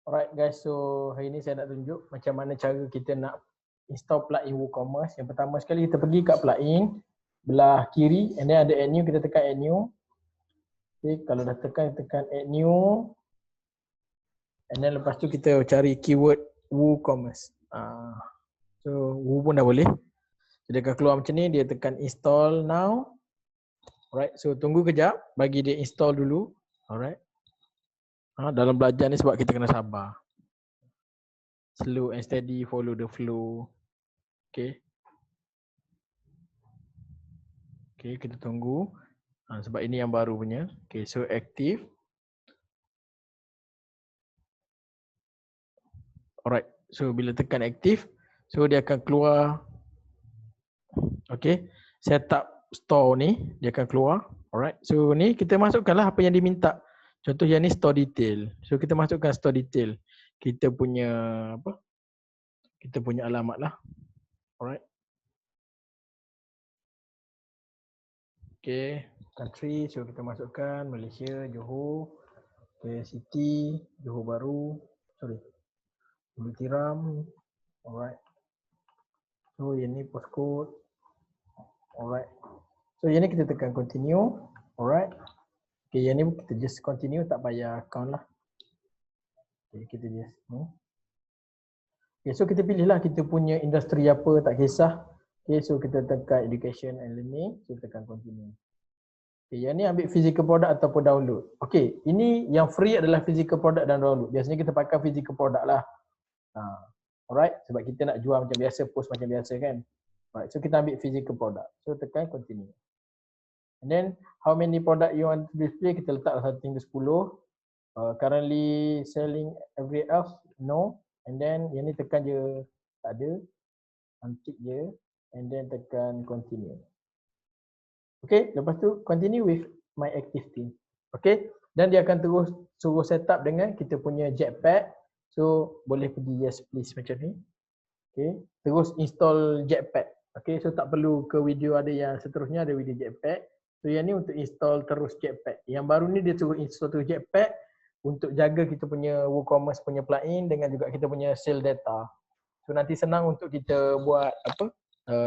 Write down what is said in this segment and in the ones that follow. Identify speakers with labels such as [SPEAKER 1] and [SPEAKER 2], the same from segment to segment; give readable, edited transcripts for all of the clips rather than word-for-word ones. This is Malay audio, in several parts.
[SPEAKER 1] Alright guys, so hari ni saya nak tunjuk macam mana cara kita nak install plugin WooCommerce. Yang pertama sekali kita pergi kat plugin belah kiri and then ada add new, kita tekan add new. Okay, kalau dah tekan add new. And then lepas tu kita cari keyword WooCommerce. So Woo pun dah boleh. So, dia akan keluar macam ni, dia tekan install now. Alright, so tunggu kejap bagi dia install dulu. Alright. Dalam belajar ni sebab kita kena sabar. Slow and steady, follow the flow. Okay. Okay, kita tunggu. Sebab ini yang baru punya. Okay, so active. Alright, so bila tekan active, so dia akan keluar. Okay, setup store ni, dia akan keluar. Alright, so ni kita masukkanlah apa yang diminta. Contoh yang ni store detail. So kita masukkan store detail. Kita punya apa? Kita punya alamat lah. Alright. Okay, country. So kita masukkan Malaysia, Johor. Okay, city, Johor Bahru. Sorry. Bulu Tiram. Alright. So yang ni postcode. Alright. So yang ni kita tekan continue. Alright. Okay, yang ni kita just continue, tak payah account lah. Okay, kita just okay, so kita pilih lah kita punya industri apa, tak kisah. Okay, so kita tekan education and learning, so tekan continue. Okay, yang ni ambil physical product ataupun download. Okay, ini yang free adalah physical product dan download. Biasanya kita pakai physical product lah. Alright, sebab kita nak jual macam biasa, post macam biasa kan. Alright, so kita ambil physical product. So tekan continue. And then how many product you want to display, kita letak setting ke 10. Currently selling every else, no. And then yang ni tekan je tak ada, untick je. And then tekan continue. Okay, lepas tu continue with my active team. Okay, dan dia akan terus suruh setup dengan kita punya Jetpack. So boleh pergi yes please macam ni. Okay, terus install Jetpack. Okay, so tak perlu ke video ada yang seterusnya, ada video Jetpack. So yang ni untuk install terus Jetpack. Yang baru ni dia suruh install terus Jetpack untuk jaga kita punya WooCommerce punya plugin dengan juga kita punya sale data. So nanti senang untuk kita buat apa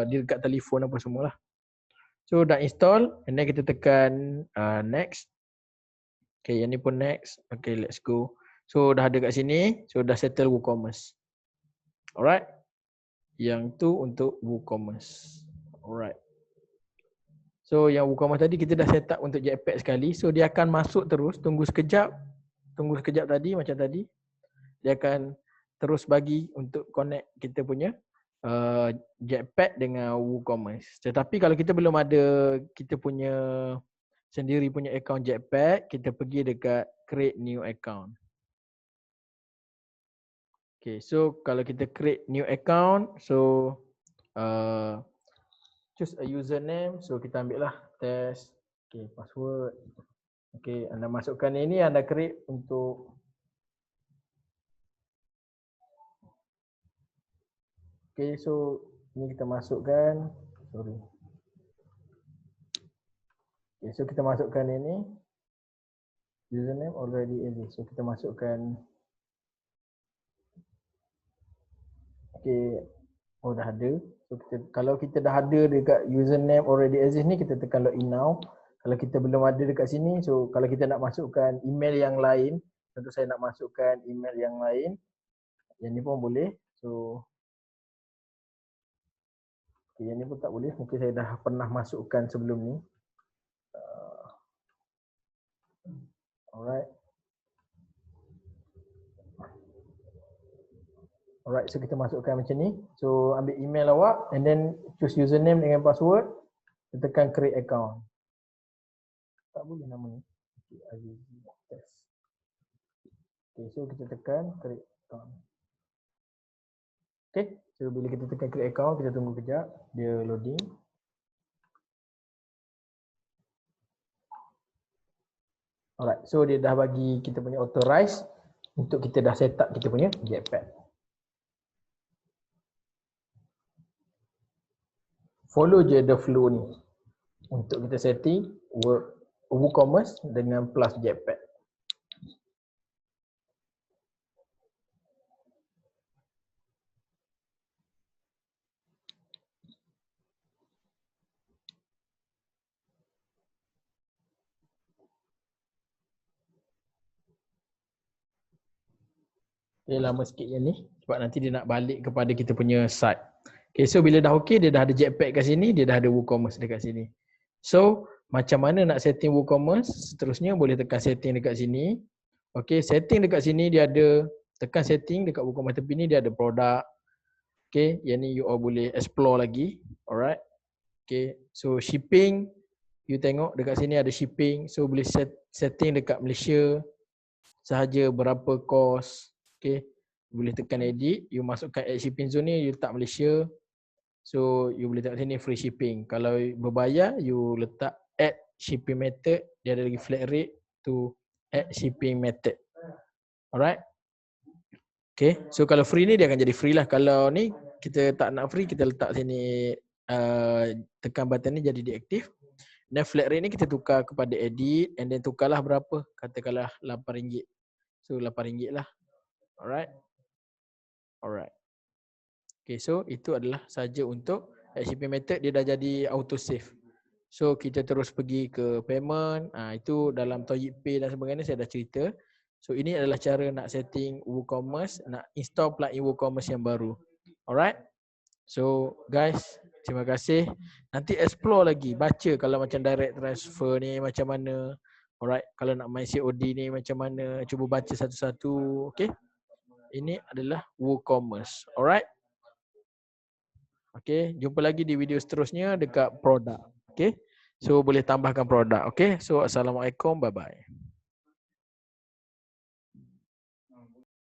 [SPEAKER 1] di dekat telefon apa semualah. So dah install and then kita tekan next. Okay, yang ni pun next. Okay, let's go. So dah ada kat sini. So dah settle WooCommerce. Alright. Yang tu untuk WooCommerce. Alright. So yang WooCommerce tadi kita dah set up untuk Jetpack sekali. So dia akan masuk terus, tunggu sekejap. Tunggu sekejap tadi macam tadi. Dia akan terus bagi untuk connect kita punya Jetpack dengan WooCommerce. Tetapi kalau kita belum ada kita punya sendiri punya account Jetpack, kita pergi dekat create new account. Okay, so kalau kita create new account, so choose a username. So kita ambil lah test. Okay, password. Okay, anda masukkan ini, anda create untuk okay, so ini kita masukkan. Sorry. Okay, so kita masukkan ini. Username already exist. So kita masukkan. Okay. Oh dah ada. So kalau kita dah ada dekat username already exist ni, kita tekan login now. Kalau kita belum ada dekat sini, so kalau kita nak masukkan email yang lain, contoh saya nak masukkan email yang lain, yang ni pun boleh. So okay, yang ni pun tak boleh, mungkin saya dah pernah masukkan sebelum ni. Alright. Alright, so kita masukkan macam ni. So ambil email awak and then choose username dengan password. Kita tekan create account. Tak boleh nama ni. Okay, so kita tekan create account. Okay, so bila kita tekan create account, kita tunggu kejap. Dia loading. Alright, so dia dah bagi kita punya authorize untuk kita dah set up kita punya Jetpack. Follow je the flow ni untuk kita setting WooCommerce dengan plus Jetpack. Dia lama sikit yang ni sebab nanti dia nak balik kepada kita punya site. Okay, so bila dah okey, dia dah ada jetpack kat sini, dia dah ada WooCommerce dekat sini. So, macam mana nak setting WooCommerce? Seterusnya boleh tekan setting dekat sini. Okay, setting dekat sini dia ada, tekan setting dekat WooCommerce tepi ni dia ada produk. Okay, yang ni you all boleh explore lagi. Alright. Okay, so shipping, you tengok dekat sini ada shipping. So boleh setting dekat Malaysia sahaja berapa kos. Okay, boleh tekan edit, you masukkan add shipping zone ni, you letak Malaysia. So you boleh tengok sini free shipping. Kalau berbayar, you letak add shipping method, dia ada lagi flat rate to add shipping method. Alright. Okay, so kalau free ni dia akan jadi free lah. Kalau ni kita tak nak free, kita letak sini tekan button ni jadi deaktif. Dan flat rate ni kita tukar kepada edit and then tukarlah berapa? Katakanlah RM8. So RM8 lah. Alright. Alright. Okay, so itu adalah saja untuk shipping method, dia dah jadi auto save. So kita terus pergi ke payment. Itu dalam Toyib Pay dan sebagainya saya dah cerita. So ini adalah cara nak setting WooCommerce, nak install plugin WooCommerce yang baru. Alright. So guys, terima kasih. Nanti explore lagi, baca kalau macam direct transfer ni macam mana. Alright, kalau nak main COD ni macam mana, cuba baca satu-satu. Okay. Ini adalah WooCommerce. Alright. Okay, jumpa lagi di video seterusnya dekat produk. Okay, so boleh tambahkan produk. Okay, so assalamualaikum, bye bye.